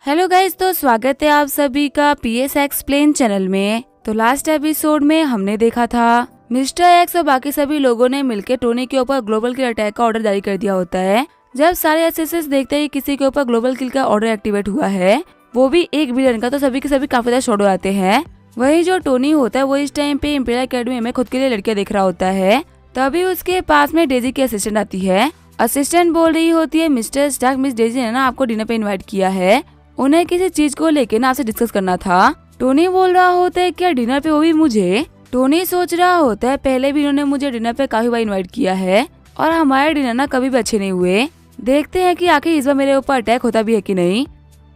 Hello guys, तो स्वागत है आप सभी का पीएस एक्सप्लेन चैनल में। तो लास्ट एपिसोड में हमने देखा था मिस्टर एक्स और बाकी सभी लोगों ने मिलकर टोनी के ऊपर ग्लोबल किल अटैक का ऑर्डर जारी कर दिया होता है। जब सारे एसएसएस देखते हैं किसी के ऊपर ग्लोबल किल का ऑर्डर एक्टिवेट हुआ है, वो भी 1 बिलियन का, तो सभी के सभी काफी ज्यादा शॉट हो जाते हैं। वही जो टोनी होता है वो इस टाइम पे इंपीरियल एकेडमी में खुद के लिए लड़कियां देख रहा होता है। तभी उसके पास में डेजी की असिस्टेंट आती है। असिस्टेंट बोल रही होती है, मिस्टर स्टार्क, मिस डेजी ने ना आपको डिनर पे इनवाइट किया है, उन्हें किसी चीज को लेके ना आपसे डिस्कस करना था। टोनी बोल रहा होता है क्या डिनर पे, वो भी मुझे। टोनी सोच रहा होता है पहले भी इन्होंने मुझे डिनर पे काफी बार इनवाइट किया है और हमारे डिनर ना कभी भी अच्छे नहीं हुए। देखते हैं कि आखिर इस बार मेरे ऊपर अटैक होता भी है कि नहीं।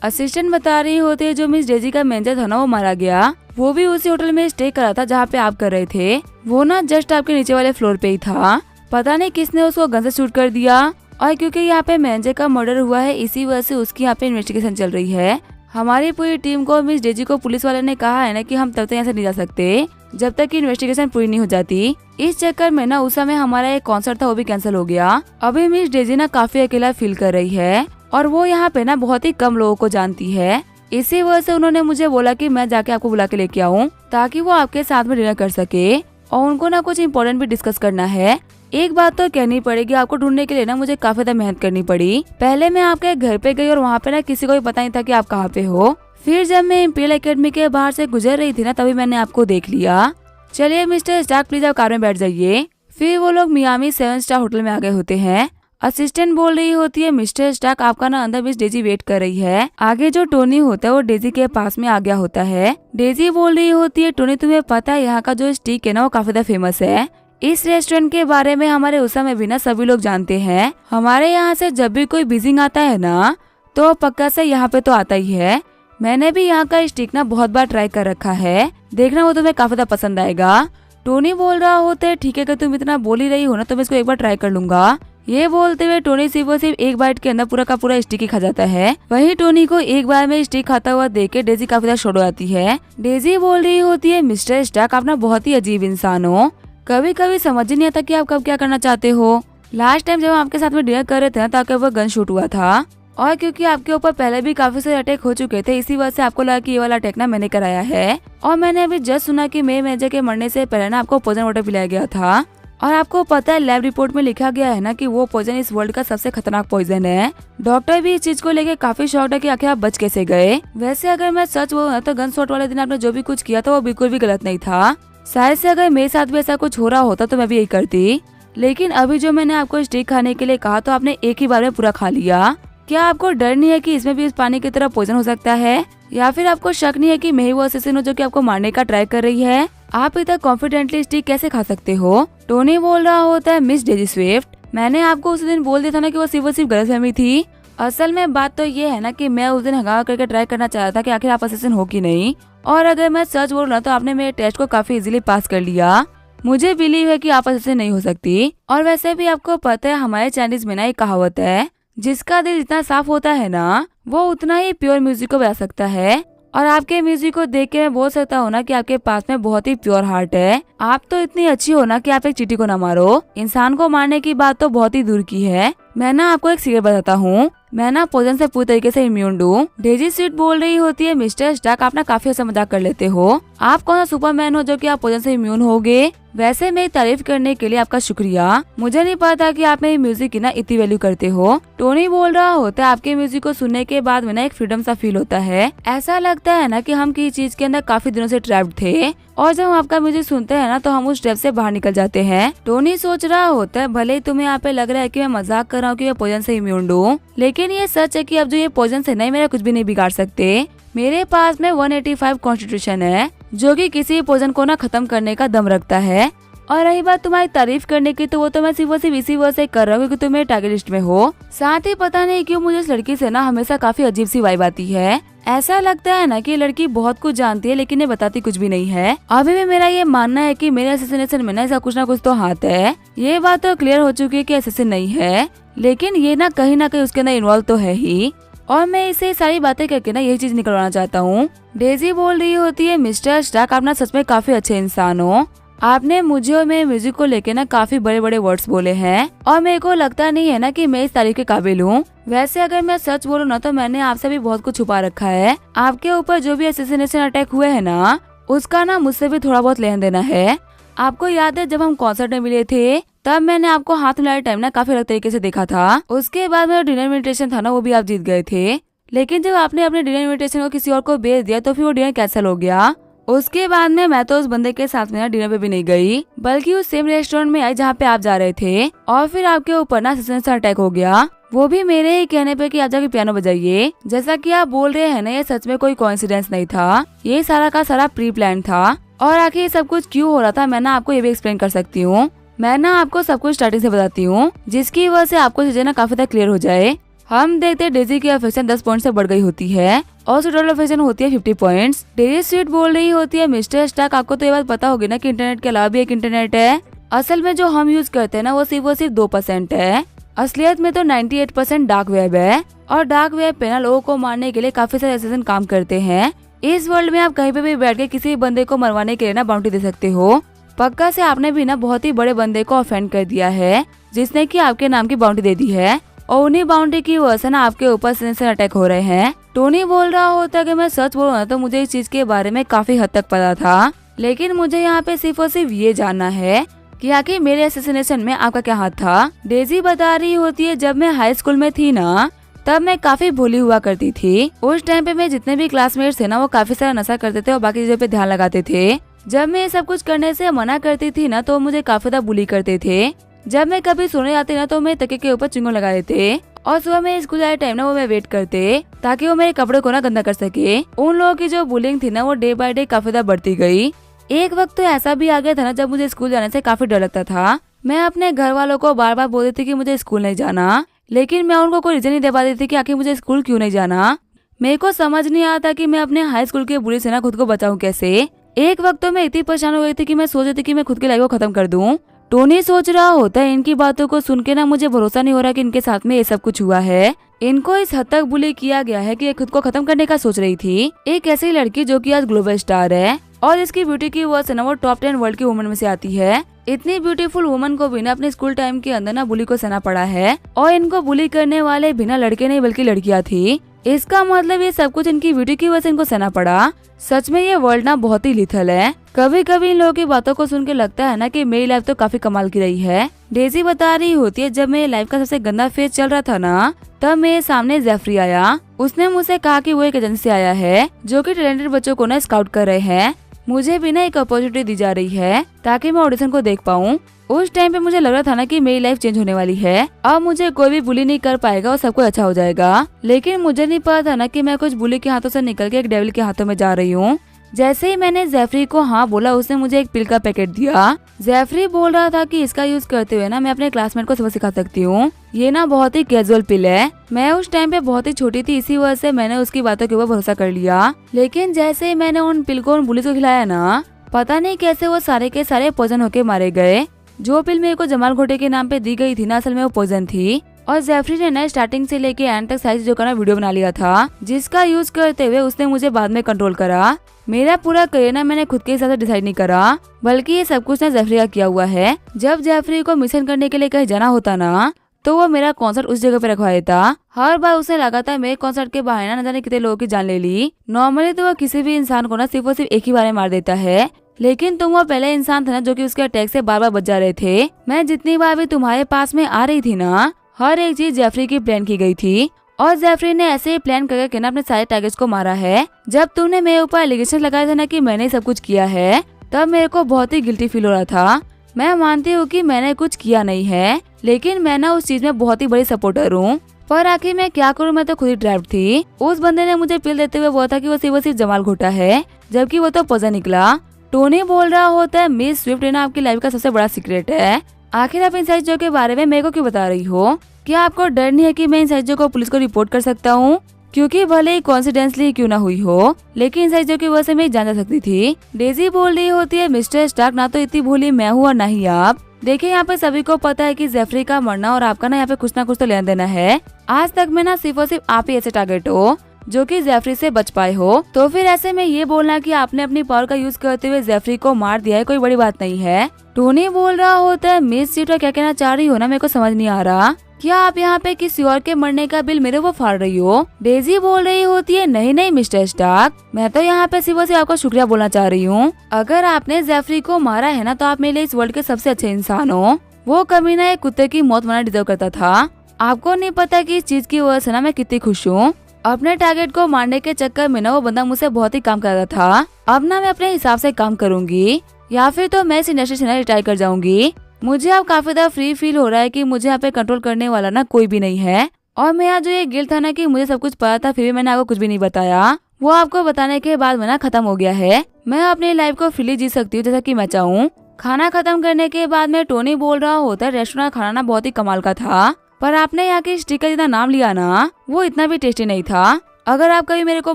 असिस्टेंट बता रही होती है जो मिस डेजी का मैनेजर था ना वो मारा गया, वो भी उसी होटल में स्टे करा था जहाँ पे आप कर रहे थे। वो ना जस्ट आपके नीचे वाले फ्लोर पे ही था। पता नहीं किसने उसको गन से शूट कर दिया और क्योंकि यहाँ पे मैनेजर का मर्डर हुआ है इसी वजह से उसकी यहाँ पे इन्वेस्टिगेशन चल रही है। हमारी पूरी टीम को मिस डेजी को पुलिस वाले ने कहा है ना कि हम तब तक यहाँ से नहीं जा सकते जब तक कि इन्वेस्टिगेशन पूरी नहीं हो जाती। इस चक्कर में ना उस समय हमारा एक कॉन्सर्ट था वो भी कैंसिल हो गया। अभी मिस डेजी ना काफी अकेला फील कर रही है और वो यहाँ पे ना बहुत ही कम लोगों को जानती है। इसी वजह से उन्होंने मुझे बोला कि मैं जाके आपको बुला के लेके आऊँ ताकि वो आपके साथ में डिनर कर सके और उनको ना कुछ इम्पोर्टेंट भी डिस्कस करना है। एक बात तो कहनी पड़ेगी, आपको ढूंढने के लिए ना मुझे काफी ज्यादा मेहनत करनी पड़ी। पहले मैं आपके घर पे गई और वहाँ पे ना किसी को भी पता नहीं था कि आप कहाँ पे हो। फिर जब मैं इंपीरियल एकेडमी के बाहर से गुजर रही थी ना तभी मैंने आपको देख लिया। चलिए मिस्टर स्टार्क, प्लीज आप कार में बैठ जाइए। फिर वो लोग मियामी 7 स्टार होटल में आ गए होते हैं। असिस्टेंट बोल रही होती है, मिस्टर स्टार्क आपका ना अंदर मिस डेजी वेट कर रही है। आगे जो टोनी होता है वो डेजी के पास में आ गया होता है। डेजी बोल रही होती है, टोनी तुम्हें पता है यहाँ का जो स्टीक है ना वो काफी ज्यादा फेमस है। इस रेस्टोरेंट के बारे में हमारे उस समय भी ना सभी लोग जानते हैं। हमारे यहाँ से जब भी कोई विजिंग आता है ना तो पक्का से यहाँ पे तो आता ही है। मैंने भी यहाँ का स्टीक ना बहुत बार ट्राई कर रखा है, देखना वो तुम्हें काफी ज्यादा पसंद आएगा। टोनी बोल रहा होता है, ठीक है कि तुम इतना बोल ही रही हो ना तो मैं इसको एक बार ट्राई कर लूंगा। ये बोलते हुए टोनी सिर्फ एक बाइट के अंदर पूरा का पूरा स्टिक ही खा जाता है। वही टोनी को एक बार में स्टिक खाता हुआ देख के डेजी काफी ज्यादा शॉक हो जाती है। डेजी बोल रही होती है, मिस्टर स्टार्क आप ना बहुत ही अजीब इंसान हो, कभी कभी समझ ही नहीं आता कि आप कब क्या करना चाहते हो। लास्ट टाइम जब हम आपके साथ में डिनर कर रहे थे ना तो आपके ऊपर गन शूट हुआ था और क्योंकि आपके ऊपर पहले भी काफी सारे अटैक हो चुके थे इसी वजह से आपको लगा कि ये वाला अटैक ना मैंने कराया है। और मैंने अभी जस्ट सुना कि मेरे मैनेजर के मरने से पहले ना आपको पॉइजन वाटर पिलाया गया था और आपको पता है लैब रिपोर्ट में लिखा गया है ना कि वो पॉइजन इस वर्ल्ड का सबसे खतरनाक पॉइजन है। डॉक्टर भी इस चीज को लेके काफी शॉक्ड है कि आखिर आप बच कैसे गए। वैसे अगर मैं सच बोलूं तो गन शॉट वाले दिन आपने जो भी कुछ किया था वो बिल्कुल भी गलत नहीं था। शायद से अगर मेरे साथ भी ऐसा कुछ हो रहा होता तो मैं भी यही करती, लेकिन अभी जो मैंने आपको स्टिक खाने के लिए कहा तो आपने एक ही बार में पूरा खा लिया। क्या आपको डर नहीं है कि इसमें भी इस पानी की तरह पॉइजन हो सकता है, या फिर आपको शक नहीं है कि मैं ही वो असिस्टेंट हूँ जो कि आपको मारने का ट्राई कर रही है। आप इतना कॉन्फिडेंटली स्टिक कैसे खा सकते हो। टोनी बोल रहा होता है, मिस डेजी स्विफ्ट मैंने आपको उस दिन बोल दिया था ना कि वो सिर्फ गलतफहमी थी। असल में बात तो ये है ना कि मैं उस दिन हंगामा करके ट्राई करना चाह रहा था कि आखिर आप असिस्टेंट हो कि नहीं, और अगर मैं सच बोल रहा तो आपने मेरे टेस्ट को काफी इजीली पास कर लिया। मुझे बिलीव है कि आप असिस्टेंट नहीं हो सकती। और वैसे भी आपको पता है हमारे चाइनीज में ना एक कहावत है, जिसका दिल जितना साफ होता है ना वो उतना ही प्योर म्यूजिक को बजा सकता है। और आपके म्यूजिक को देख के मैं बोल सकता हूँ ना कि आपके पास में बहुत ही प्योर हार्ट है। आप तो इतनी अच्छी हो ना कि आप एक चींटी को ना मारो, इंसान को मारने की बात तो बहुत ही दूर की है। मैं ना आपको एक सीक्रेट बताता हूँ, मैं ना पॉइजन से पूरी तरीके से इम्यून हूँ। डेजी स्वीट बोल रही होती है, मिस्टर स्टार्क आप ना काफी अच्छा मजाक कर लेते हो। आप कौन सा सुपरमैन हो जो कि आप पॉइजन से इम्यून होगे। वैसे मेरी तारीफ करने के लिए आपका शुक्रिया, मुझे नहीं पता कि आप मेरी म्यूजिक की ना इतनी वैल्यू करते हो। टोनी बोल रहा होता है, आपके म्यूजिक को सुनने के बाद में ना एक फ्रीडम सा फील होता है। ऐसा लगता है ना कि हम किसी चीज के अंदर काफी दिनों से ट्रैप्ड थे और जब हम आपका म्यूजिक सुनते हैं ना तो हम उस ट्रैप से बाहर निकल जाते हैं। टोनी सोच रहा होता है, भले ही तुम्हें यहाँ पे लग रहा है कि मैं मजाक कर रहा हूँ कि मैं पॉइजन से इम्यून हूँ, लेकिन ये सच है कि अब जो ये पॉइजन से नहीं मेरा कुछ भी नहीं बिगाड़ सकते। मेरे पास में 185 कॉन्स्टिट्यूशन है जो कि किसी पॉइजन को ना खत्म करने का दम रखता है। और रही बात तुम्हारी तारीफ करने की तो वो तो मैं सिर्फ इसी वजह से कर रहा हूँ क्योंकि तुम मेरे टारगेट लिस्ट में हो। साथ ही पता नहीं क्यों मुझे इस लड़की से ना हमेशा काफी अजीब सी वाइब आती है। ऐसा लगता है ना कि लड़की बहुत कुछ जानती है लेकिन ये बताती कुछ भी नहीं है। अभी भी मेरा ये मानना है कि मेरे असैसिनेशन में ना इसका कुछ ना कुछ तो हाथ है। ये बात तो क्लियर हो चुकी है कि असैसिन नहीं है, लेकिन ये ना कहीं उसके अंदर इन्वॉल्व तो है ही। और मैं इसे सारी बातें करके ना यही चीज निकलवाना चाहता हूँ। डेजी बोल रही होती है, मिस्टर स्टार्क आप ना सच में काफी अच्छे इंसान हो। आपने मुझे और मेरे म्यूजिक को लेके ना काफी बड़े बड़े वर्ड्स बोले हैं और मेरे को लगता नहीं है ना कि मैं इस तारीफ के काबिल हूँ। वैसे अगर मैं सच बोलूँ ना तो मैंने आपसे भी बहुत कुछ छुपा रखा है। आपके ऊपर जो भी असैसिनेशन अटैक हुए है ना, उसका ना मुझसे भी थोड़ा बहुत लेन देना है। आपको याद है जब हम कॉन्सर्ट में मिले थे, तब मैंने आपको हाथ मिलाते टाइम ना काफी अलग तरीके से देखा था। उसके बाद मेरा डिनर इन्विटेशन था ना, वो भी आप जीत गए थे। लेकिन जब आपने अपने डिनर इन्विटेशन को किसी और को भेज दिया तो फिर वो डिनर कैंसिल हो गया। उसके बाद में मैं तो उस बंदे के साथ में ना डिनर पे भी नहीं गई, बल्कि उस सेम रेस्टोरेंट में आई जहाँ पे आप जा रहे थे। और फिर आपके ऊपर ना असैसिनेशन अटैक हो गया, वो भी मेरे ही कहने पे कि आप जाके पियानो बजाइए। जैसा कि आप बोल रहे हैं ना, ये सच में कोई कोइंसिडेंस नहीं था, ये सारा का सारा प्री प्लान था। और आखिर सब कुछ क्यों हो रहा था, मैं ना आपको ये भी एक्सप्लेन कर सकती हूँ। मैं ना आपको सब कुछ स्टार्टिंग से बताती हूँ, जिसकी वजह से आपको चीजें ना काफी तक क्लियर हो जाए। हम देखते हैं डेजी की अफेक्शन 10 पॉइंट से बढ़ गई होती है और उसकी टोटल अफेक्शन होती है 50 पॉइंट्स। डेजी स्वीट बोल रही होती है, मिस्टर स्टार्क आपको तो ये बात पता होगी ना कि इंटरनेट के अलावा भी एक इंटरनेट है। असल में जो हम यूज करते हैं ना, वो सिर्फ 2% है। असलियत में तो 98% डार्क वेब है। और डार्क वेब पे ना लोगों को मारने के लिए काफी सारे असैसिन काम करते हैं। इस वर्ल्ड में आप कहीं पे भी बैठ के किसी बंदे को मरवाने के लिए ना बाउंटी दे सकते हो। पक्का से आपने भी ना बहुत ही बड़े बंदे को ऑफेंड कर दिया है, जिसने कि आपके नाम की बाउंटी दे दी है। और उन्हीं बाउंड्री की वजह से ना आपके ऊपर असैसिनेशन अटैक हो रहे हैं। टोनी बोल रहा होता कि मैं सच बोलूं ना तो मुझे इस चीज के बारे में काफी हद तक पता था, लेकिन मुझे यहाँ पे सिर्फ और सिर्फ ये जानना है कि आखिर मेरे असैसिनेशन में आपका क्या हाथ था। डेजी बता रही होती है, जब मैं हाई स्कूल में थी ना, तब मैं काफी भोली हुआ करती थी। उस टाइम पे मेरे जितने भी क्लासमेट्स थे ना, वो काफी सारा नशा करते थे और बाकी चीजों पे ध्यान लगाते थे। जब मैं ये सब कुछ करने से मना करती थी ना, तो मुझे काफी ज्यादा बुली करते थे। जब मैं कभी सोने जाती ना, तो मैं तकिए के ऊपर चिंगम लगा देते और सुबह में स्कूल आए टाइम ना वो मैं वेट करते, ताकि वो मेरे कपड़े को ना गंदा कर सके। उन लोगों की जो बुलिंग थी ना, वो डे बाय डे काफी ज्यादा बढ़ती गई। एक वक्त तो ऐसा भी आ गया था ना, जब मुझे स्कूल जाने से काफी डर लगता था। मैं अपने घर वालों को बार बार बोल देती कि मुझे स्कूल नहीं जाना, लेकिन मैं उनको कोई रीजन नहीं दे पाती थी कि आखिर मुझे स्कूल क्यों नहीं जाना। मेरे को समझ नहीं आता कि मैं अपने हाई स्कूल के बुली से ना खुद को बचाऊं कैसे। एक वक्त तो मैं इतनी परेशान हो गई थी कि मैं सोच रही थी कि मैं खुद की लाइफ को खत्म कर दूं। टोनी सोच रहा होता है, इनकी बातों को सुन के ना मुझे भरोसा नहीं हो रहा कि इनके साथ में ये सब कुछ हुआ है। इनको इस हद तक बुली किया गया है कि ये खुद को खत्म करने का सोच रही थी। एक ऐसी लड़की जो कि आज ग्लोबल स्टार है और इसकी ब्यूटी की वजह से ना वो टॉप 10 वर्ल्ड की वुमन में से आती है। इतनी ब्यूटीफुल वुमन को भी ना अपने स्कूल टाइम के अंदर ना बुली को सहना पड़ा है, और इनको बुली करने वाले बिना लड़के नहीं बल्कि लड़कियां थी। इसका मतलब ये सब कुछ इनकी ब्यूटी की वजह से इनको सहना पड़ा। सच में ये वर्ल्ड ना बहुत ही लिथल है। कभी कभी इन लोगों की बातों को सुन के लगता है ना कि मेरी लाइफ तो काफी कमाल की रही है। डेजी बता रही होती है, जब मेरी लाइफ का सबसे गंदा फेज चल रहा था ना, तब मेरे सामने जेफरी आया। उसने मुझसे कहा कि वो एक एजेंसी से आया है जो कि टैलेंटेड बच्चों को ना स्काउट कर रहे हैं। मुझे भी ना एक अपॉर्चुनिटी दी जा रही है ताकि मैं ऑडिशन को देख पाऊँ। उस टाइम पे मुझे लग रहा था ना कि मेरी लाइफ चेंज होने वाली है, अब मुझे कोई भी बुली नहीं कर पाएगा और सब कुछ अच्छा हो जाएगा। लेकिन मुझे नहीं पता था ना कि मैं कुछ बुली के हाथों से निकल के एक डेविल के हाथों में जा रही हूँ। जैसे ही मैंने जेफरी को हाँ बोला, उसने मुझे एक पिल का पैकेट दिया। जेफरी बोल रहा था कि इसका यूज करते हुए ना मैं अपने क्लासमेट को सबक सिखा सकती हूँ। ये ना बहुत ही कैजुअल पिल है। मैं उस टाइम पे बहुत ही छोटी थी, इसी वजह से मैंने उसकी बातों के ऊपर भरोसा कर लिया। लेकिन जैसे ही मैंने उन पिल को उन बुली को खिलाया ना, पता नहीं कैसे वो सारे के सारे पॉइजन होके मारे गए। जो पिल मेरे को जमाल घोटे के नाम पे दी गई थी ना, असल में वो पॉइजन थी। और जेफरी ने ना स्टार्टिंग से लेके एंड तक सारी चीजों का ना वीडियो बना लिया था, जिसका यूज करते हुए उसने मुझे बाद में कंट्रोल करा। मेरा पूरा करियर ना मैंने खुद के हिसाब से डिसाइड नहीं करा, बल्कि ये सब कुछ ना जेफरी का किया हुआ है। जब जेफरी को मिशन करने के लिए कहीं जाना होता ना, तो वो मेरा कॉन्सर्ट उस जगह पे रखवा देता। हर बार उसने लगातार मेरे कॉन्सर्ट के बहाने ना जाने कितने लोगों की जान ले ली। नॉर्मली तो वो किसी भी इंसान को ना सिर्फ और सिर्फ एक ही बार में मार देता है, लेकिन तुम वो पहले इंसान थे ना जो कि उसके अटैक से बार बार बच जा रहे थे। मैं जितनी बार भी तुम्हारे पास में आ रही थी ना, हर एक चीज जेफरी की प्लान की गई थी, और जेफरी ने ऐसे ही प्लान करके ना अपने सारे टारगेट्स को मारा है। जब तुमने मेरे ऊपर एलिगेशन लगाया था ना कि मैंने सब कुछ किया है, तब मेरे को बहुत ही गिल्टी फील हो रहा था। मैं मानती हूँ कि मैंने कुछ किया नहीं है, लेकिन मैं ना उस चीज में बहुत ही बड़ी सपोर्टर हूँ। पर आखिर मैं क्या करूँ, मैं तो खुद ही ट्रैप्ड थी। उस बंदे ने मुझे पिल देते हुए बोला था कि वो सिर्फ जमाल घोटा है, जबकि वो तो पॉइजन निकला। टोनी बोल रहा होता है, मिस स्विफ्ट ना आपकी लाइफ का सबसे बड़ा सीक्रेट है। आखिर आप इन सारी चीजों के बारे में मेरे को क्यों बता रही हो? क्या आपको डर नहीं है कि मैं इन सारी चीजों को पुलिस को रिपोर्ट कर सकता हूँ? क्योंकि भले ही कॉन्सिडेंसली क्यों ना हुई हो, लेकिन इन सारी चीजों की वजह से मैं जान जा सकती थी। डेजी बोल रही होती है, मिस्टर स्टार्क ना तो इतनी भोली मैं हूँ और ना ही आप। देखिए यहाँ पे सभी को पता है कि जेफरी का मरना और आपका ना यहाँ पे कुछ ना कुछ तो लेना देना है। आज तक में ना सिर्फ और सिर्फ आप ही ऐसे टारगेट हो जो कि जेफरी से बच पाए हो, तो फिर ऐसे में ये बोलना कि आपने अपनी पावर का यूज करते हुए जेफरी को मार दिया है कोई बड़ी बात नहीं है। टोनी बोल रहा होता है, मिस सीटा क्या कहना चाह रही हो ना, मेरे को समझ नहीं आ रहा। क्या आप यहाँ पे किसी और के मरने का बिल मेरे वो फाड़ रही हो? डेजी बोल रही होती है, नहीं नहीं मिस्टर स्टार्क, मैं तो यहाँ पे सिर्फ और सिर्फ आपका शुक्रिया बोलना चाह रही हूँ। अगर आपने जेफरी को मारा है ना तो आप मेरे लिए इस वर्ल्ड के सबसे अच्छे इंसान हो। वो कमीना एक कुत्ते की मौत मरना डिजर्व करता था। आपको नहीं पता कि इस चीज की वजह से ना मैं कितनी खुश हूँ। अपने टारगेट को मारने के चक्कर में ना वो बंदा मुझसे बहुत ही काम कर रहा था। अब ना मैं अपने हिसाब से काम करूंगी या फिर तो मैं इस इंडस्ट्री से रिटायर कर जाऊंगी। मुझे अब काफी ज्यादा फ्री फील हो रहा है कि मुझे यहाँ पे कंट्रोल करने वाला ना कोई भी नहीं है। और मेरा जो ये गिल्ट था ना कि मुझे सब कुछ पता था फिर भी मैंने आपको कुछ भी नहीं बताया, वो आपको बताने के बाद में ना खत्म हो गया है। मैं अपनी लाइफ को फ्रीली जी सकती हूँ जैसा कि मैं चाहूँ। खाना खत्म करने के बाद में टोनी बोल रहा होता है, रेस्टोरेंट खाना ना बहुत ही कमाल का था, पर आपने यहाँ की स्टिक का जितना नाम लिया ना वो इतना भी टेस्टी नहीं था। अगर आप कभी मेरे को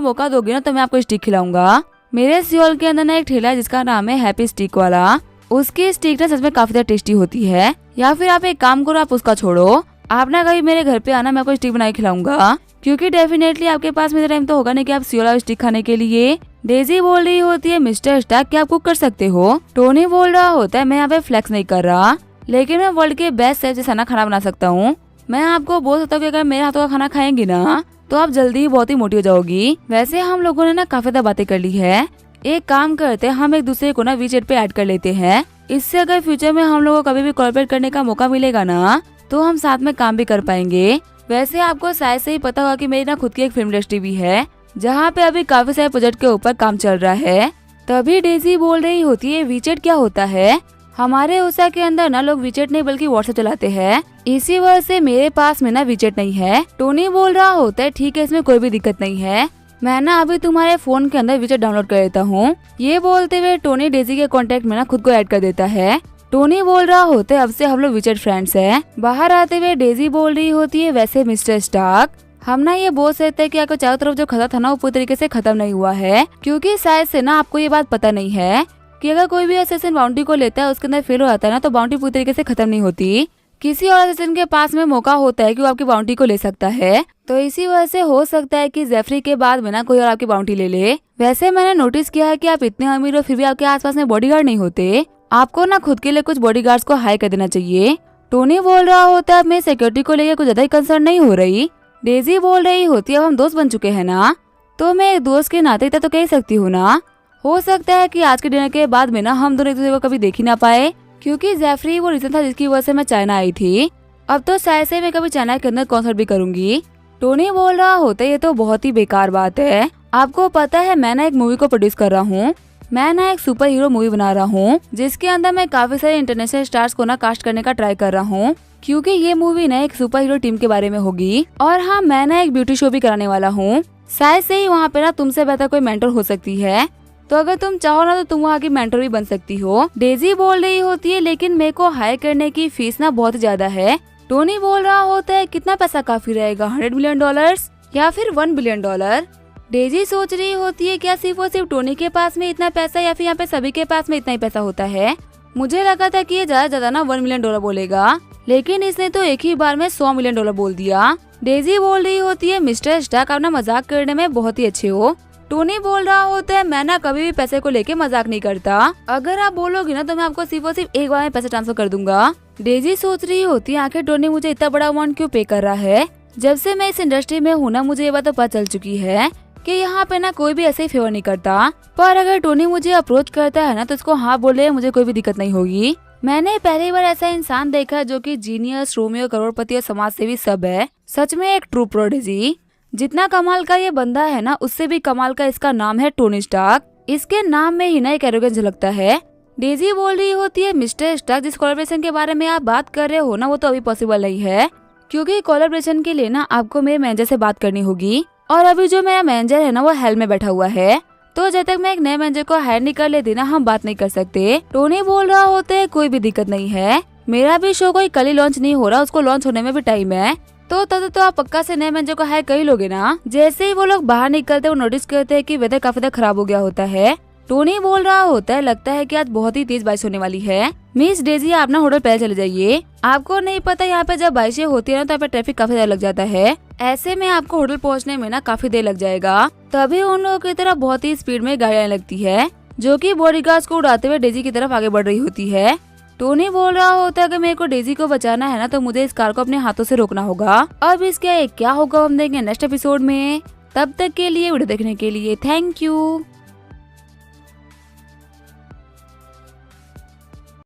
मौका दोगे ना तो मैं आपको स्टिक खिलाऊंगा। मेरे सियोल के अंदर ना एक ठेला है जिसका नाम है हैप्पी स्टिक वाला। उसकी स्टिक ना सच में काफी ज्यादा टेस्टी होती है। या फिर आप एक काम करो, आप उसका छोड़ो, आप ना कभी मेरे घर पे आना, मैं आपको स्टिक बना के खिलाऊंगा। क्योंकि डेफिनेटली आपके पास मेरा टाइम तो होगा नहीं कि आप सियोल स्टिक खाने के लिए। डेजी बोल रही होती है, मिस्टर स्टार्क क्या आप कुक कर सकते हो? टोनी बोल रहा होता है, मैं यहाँ पे फ्लेक्स नहीं कर रहा, लेकिन मैं वर्ल्ड के बेस्ट शेफ जैसा ना खाना बना सकता हूँ। मैं आपको बोल सकता हूँ कि अगर मेरे हाथों का खाना खाएंगी ना तो आप जल्दी ही बहुत ही मोटी हो जाओगी। वैसे हम लोगों ने ना काफी ज्यादा बातें कर ली है। एक काम करते हैं, हम एक दूसरे को ना वीचेट पे ऐड कर लेते हैं। इससे अगर फ्यूचर में हम लोगों को कभी भी कोलैबोरेट करने का मौका मिलेगा ना तो हम साथ में काम भी कर पाएंगे। वैसे आपको शायद से ही पता होगा कि मेरी ना खुद की एक फिल्म इंडस्ट्री भी है जहाँ पे अभी काफी सारे प्रोजेक्ट के ऊपर काम चल रहा है। तभी डेजी बोल रही होती है, वीचेट क्या होता है? हमारे उषा के अंदर ना लोग वीचेट नहीं बल्कि व्हाट्सएप चलाते हैं, इसी वजह से मेरे पास में ना वीचेट नहीं है। टोनी बोल रहा होता है, ठीक है इसमें कोई भी दिक्कत नहीं है, मैं ना अभी तुम्हारे फोन के अंदर वीचेट डाउनलोड कर देता हूँ। ये बोलते हुए टोनी डेजी के कांटेक्ट में ना खुद को ऐड कर देता है। टोनी बोल रहा होता है, अब से हम लोग वीचेट फ्रेंड्स हैं। बाहर आते हुए डेजी बोल रही होती है, वैसे मिस्टर स्टार्क हम ना ये बोल सकते हैं कि आपको चारों तरफ जो खतरा था ना वो पूरी तरीके से खत्म नहीं हुआ है। क्योंकि शायद से ना आपको ये बात पता नहीं है कि अगर कोई भी असेसिन बाउंड्री को लेता है उसके अंदर फेल हो जाता है ना तो बाउंड्री पूरी तरीके से खत्म नहीं होती। किसी और असेसिन के पास में मौका होता है कि वो आपकी बाउंड्री को ले सकता है। तो इसी वजह से हो सकता है कि जेफरी के बाद में ना कोई और आपकी बाउंड्री ले ले। वैसे मैंने नोटिस किया है कि आप इतने अमीर हो फिर भी आपके आसपास में बॉडीगार्ड नहीं होते। आपको ना खुद के लिए कुछ बॉडीगार्ड्स को हायर कर देना चाहिए। टोनी बोल रहा होता है, अब मैं सिक्योरिटी को लेकर कुछ ज्यादा ही कंसर्न नहीं हो रही। डेजी बोल रही होती है, अब हम दोस्त बन चुके हैं ना, तो मैं एक दोस्त के नाते तो कह सकती हूँ ना। हो सकता है कि आज के डिनर के बाद में ना हम दोनों एक दूसरे को कभी देख ही ना पाए, क्योंकि जेफरी वो रीजन था जिसकी वजह से मैं चाइना आई थी। अब तो शायद से मैं कभी चाइना के अंदर कॉन्सर्ट भी करूंगी। टोनी बोल रहा होता है, ये तो बहुत ही बेकार बात है। आपको पता है मैं ना एक मूवी को प्रोड्यूस कर रहा हूँ। मैं ना एक सुपर हीरो मूवी बना रहा हूँ जिसके अंदर मैं काफी सारे इंटरनेशनल स्टार्स को ना कास्ट करने का ट्राई कर रहा हूँ, क्योंकि ये मूवी ना एक सुपर हीरो टीम के बारे में होगी। और हाँ, मैं ना एक ब्यूटी शो भी कराने वाला हूँ। शायद से ही वहाँ पे ना तुमसे बेहतर कोई मेंटर हो सकती है, तो अगर तुम चाहो ना तो तुम वहाँ की मेंटर भी बन सकती हो। डेजी बोल रही होती है, लेकिन मेरे को हायर करने की फीस ना बहुत ज्यादा है। टोनी बोल रहा होता है, कितना पैसा काफी रहेगा, $100 मिलियन या फिर $1 बिलियन? डेजी सोच रही होती है, क्या सिर्फ और सिर्फ टोनी के पास में इतना पैसा या फिर यहाँ पे सभी के पास में इतना ही पैसा होता है? मुझे लगा था कि ये ज्यादा ना $1 मिलियन बोलेगा, लेकिन इसने तो एक ही बार में $100 मिलियन बोल दिया। डेजी बोल रही होती है, मिस्टर स्टार्क आप ना मजाक करने में बहुत ही अच्छे हो। टोनी बोल रहा होता है, मैं ना कभी भी पैसे को लेके मजाक नहीं करता, अगर आप बोलोगे ना तो मैं आपको सिर्फ और सिर्फ एक बार में पैसे ट्रांसफर कर दूंगा। डेजी सोच रही होती है, आखिर टोनी मुझे इतना बड़ा अमाउंट क्यों पे कर रहा है? जब से मैं इस इंडस्ट्री में हूँ ना मुझे ये बात तो पता चल चुकी है कि यहाँ पे ना कोई भी ऐसे ही फेवर नहीं करता। पर अगर टोनी मुझे अप्रोच करता है ना तो इसको हाँ बोले, मुझे कोई भी दिक्कत नहीं होगी। मैंने पहली बार ऐसा इंसान देखा जो कि जीनियस, रोमियो, करोड़पति और समाज सेवी सब है। सच में एक ट्रू प्रोडिजी। जितना कमाल का ये बंदा है ना उससे भी कमाल का इसका नाम है टोनी स्टार्क। इसके नाम में ही ना एक एरोगेंस झलकता है। डेजी बोल रही होती है, मिस्टर स्टार्क जिस कोलैबोरेशन के बारे में आप बात कर रहे हो ना वो तो अभी पॉसिबल नहीं है, क्योंकि कोलैबोरेशन के लिए ना आपको मेरे मैनेजर से बात करनी होगी। और अभी जो मेरा मैनेजर है ना वो हेल में बैठा हुआ है, तो जब तक मैं एक नए मैनेजर को हायर नहीं कर लेती ना हम बात नहीं कर सकते। टोनी बोल रहा होता है, कोई भी दिक्कत नहीं है, मेरा भी शो कोई कल ही लॉन्च नहीं हो रहा, उसको लॉन्च होने में भी टाइम है। तो तब तो आप पक्का से नए मैनेजर को हायर कर ही लोगे ना। जैसे ही वो लोग बाहर निकलते वो नोटिस करते हैं कि वेदर काफी खराब हो गया होता है। टोनी बोल रहा होता है, लगता है कि आज बहुत ही तेज बारिश होने वाली है। मिस डेजी आप ना होटल पहले चले जाइए। आपको नहीं पता यहाँ पे जब बारिशें होती है ना तो यहाँ पे ट्रैफिक काफी ज्यादा लग जाता है। ऐसे में आपको होटल पहुँचने में ना काफी देर लग जाएगा। तभी उन लोगों की तरफ बहुत ही स्पीड में गाड़ियाँ लगती है जो कि बॉडीगार्ड्स को उड़ाते हुए डेजी की तरफ आगे बढ़ रही होती है। टोनी बोल रहा होता है कि मेरे को डेजी को बचाना है ना, तो मुझे इस कार को अपने हाथों से रोकना होगा। अब इसके क्या होगा हम देखेंगे नेक्स्ट एपिसोड में। तब तक के लिए वीडियो देखने के लिए थैंक यू।